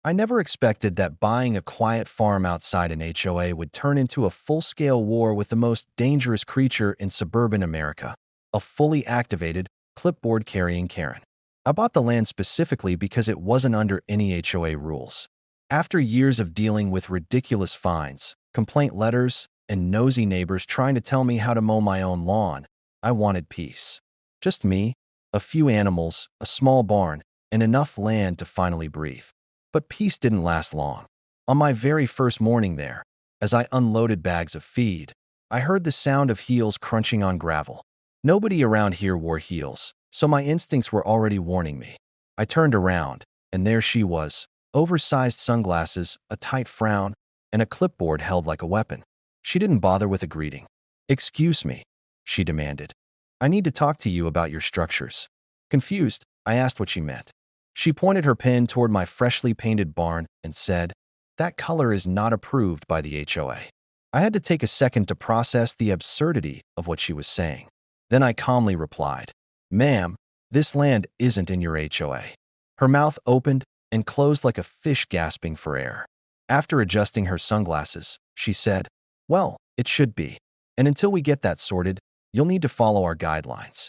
I never expected that buying a quiet farm outside an HOA would turn into a full-scale war with the most dangerous creature in suburban America, a fully activated, clipboard-carrying Karen. I bought the land specifically because it wasn't under any HOA rules. After years of dealing with ridiculous fines, complaint letters, and nosy neighbors trying to tell me how to mow my own lawn, I wanted peace. Just me, a few animals, a small barn, and enough land to finally breathe. But peace didn't last long. On my very first morning there, as I unloaded bags of feed, I heard the sound of heels crunching on gravel. Nobody around here wore heels, so my instincts were already warning me. I turned around, and there she was, oversized sunglasses, a tight frown, and a clipboard held like a weapon. She didn't bother with a greeting. "Excuse me," she demanded. "I need to talk to you about your structures." Confused, I asked what she meant. She pointed her pen toward my freshly painted barn and said, "That color is not approved by the HOA." I had to take a second to process the absurdity of what she was saying. Then I calmly replied, "Ma'am, this land isn't in your HOA." Her mouth opened and closed like a fish gasping for air. After adjusting her sunglasses, she said, "Well, it should be. And until we get that sorted, you'll need to follow our guidelines."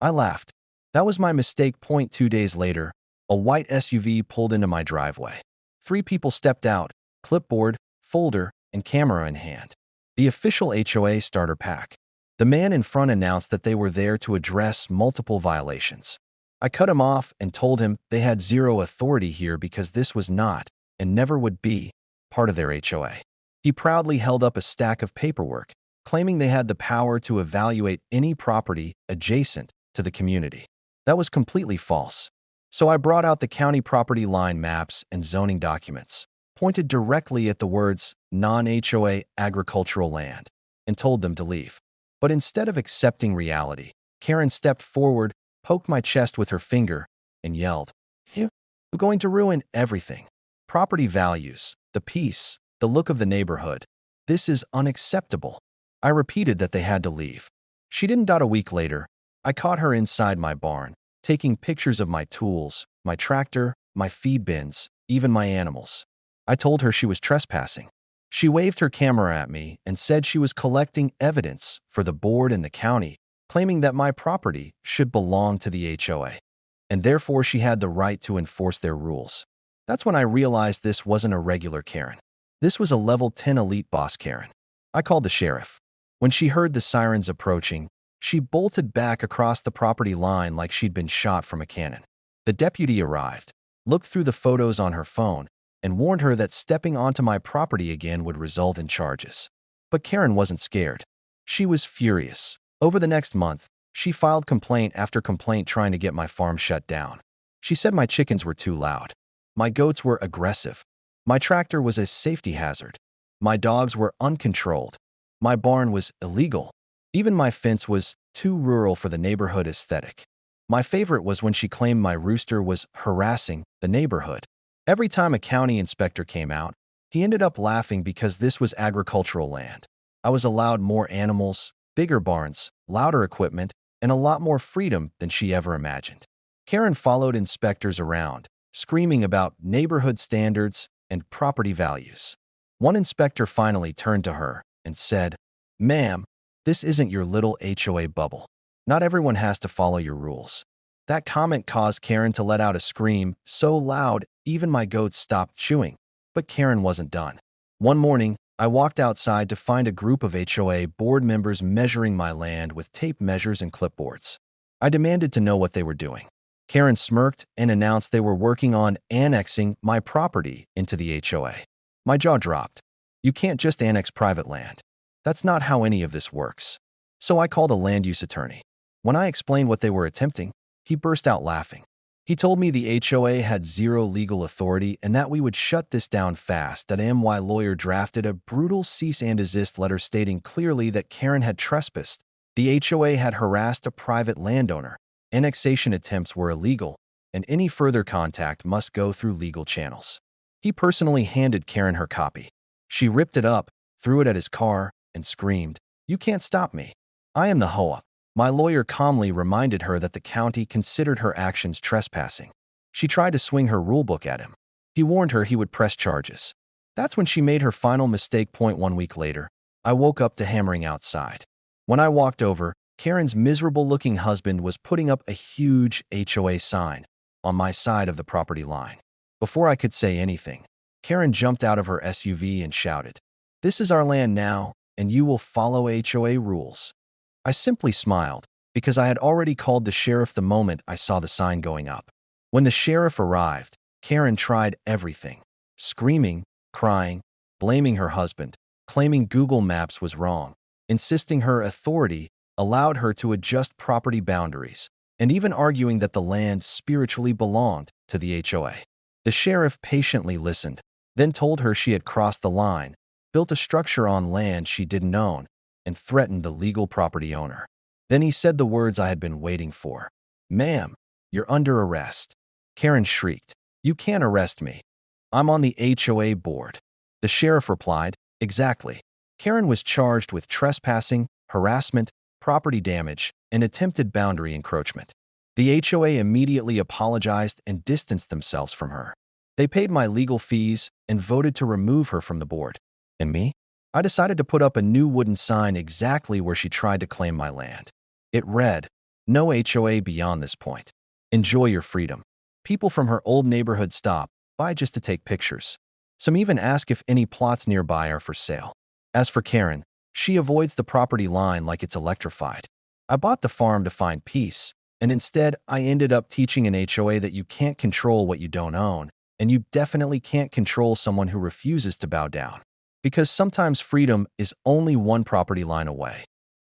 I laughed. That was my mistake. 2 days later, a white SUV pulled into my driveway. 3 people stepped out, clipboard, folder, and camera in hand. The official HOA starter pack. The man in front announced that they were there to address multiple violations. I cut him off and told him they had zero authority here because this was not, and never would be, part of their HOA. He proudly held up a stack of paperwork, claiming they had the power to evaluate any property adjacent to the community. That was completely false. So I brought out the county property line maps and zoning documents, pointed directly at the words non-HOA agricultural land, and told them to leave. But instead of accepting reality, Karen stepped forward, poked my chest with her finger, and yelled, "You're going to ruin everything. Property values, the peace, the look of the neighborhood. This is unacceptable." I repeated that they had to leave. She didn't. A week later, I caught her inside my barn, taking pictures of my tools, my tractor, my feed bins, even my animals. I told her she was trespassing. She waved her camera at me and said she was collecting evidence for the board and the county, claiming that my property should belong to the HOA, and therefore she had the right to enforce their rules. That's when I realized this wasn't a regular Karen. This was a level 10 elite boss Karen. I called the sheriff. When she heard the sirens approaching, she bolted back across the property line like she'd been shot from a cannon. The deputy arrived, looked through the photos on her phone, and warned her that stepping onto my property again would result in charges. But Karen wasn't scared. She was furious. Over the next month, she filed complaint after complaint trying to get my farm shut down. She said my chickens were too loud. My goats were aggressive. My tractor was a safety hazard. My dogs were uncontrolled. My barn was illegal. Even my fence was too rural for the neighborhood aesthetic. My favorite was when she claimed my rooster was harassing the neighborhood. Every time a county inspector came out, he ended up laughing because this was agricultural land. I was allowed more animals, bigger barns, louder equipment, and a lot more freedom than she ever imagined. Karen followed inspectors around, screaming about neighborhood standards and property values. One inspector finally turned to her and said, "Ma'am, this isn't your little HOA bubble. Not everyone has to follow your rules." That comment caused Karen to let out a scream so loud even my goats stopped chewing. But Karen wasn't done. One morning, I walked outside to find a group of HOA board members measuring my land with tape measures and clipboards. I demanded to know what they were doing. Karen smirked and announced they were working on annexing my property into the HOA. My jaw dropped. You can't just annex private land. That's not how any of this works. So I called a land use attorney. When I explained what they were attempting, he burst out laughing. He told me the HOA had zero legal authority and that we would shut this down fast. That MY lawyer drafted a brutal cease and desist letter stating clearly that Karen had trespassed. The HOA had harassed a private landowner. Annexation attempts were illegal, and any further contact must go through legal channels. He personally handed Karen her copy. She ripped it up, threw it at his car, and screamed, "You can't stop me. I am the HOA." My lawyer calmly reminded her that the county considered her actions trespassing. She tried to swing her rulebook at him. He warned her he would press charges. That's when she made her final mistake. 1 week later, I woke up to hammering outside. When I walked over, Karen's miserable-looking husband was putting up a huge HOA sign on my side of the property line. Before I could say anything, Karen jumped out of her SUV and shouted, "This is our land now, and you will follow HOA rules." I simply smiled, because I had already called the sheriff the moment I saw the sign going up. When the sheriff arrived, Karen tried everything, screaming, crying, blaming her husband, claiming Google Maps was wrong, insisting her authority allowed her to adjust property boundaries, and even arguing that the land spiritually belonged to the HOA. The sheriff patiently listened, then told her she had crossed the line, built a structure on land she didn't own, and threatened the legal property owner. Then he said the words I had been waiting for. "Ma'am, you're under arrest." Karen shrieked, "You can't arrest me. I'm on the HOA board." The sheriff replied, "Exactly." Karen was charged with trespassing, harassment, property damage, and attempted boundary encroachment. The HOA immediately apologized and distanced themselves from her. They paid my legal fees and voted to remove her from the board. And me? I decided to put up a new wooden sign exactly where she tried to claim my land. It read, "No HOA beyond this point. Enjoy your freedom." People from her old neighborhood stop by just to take pictures. Some even ask if any plots nearby are for sale. As for Karen, she avoids the property line like it's electrified. I bought the farm to find peace, and instead I ended up teaching an HOA that you can't control what you don't own, and you definitely can't control someone who refuses to bow down. Because sometimes freedom is only one property line away.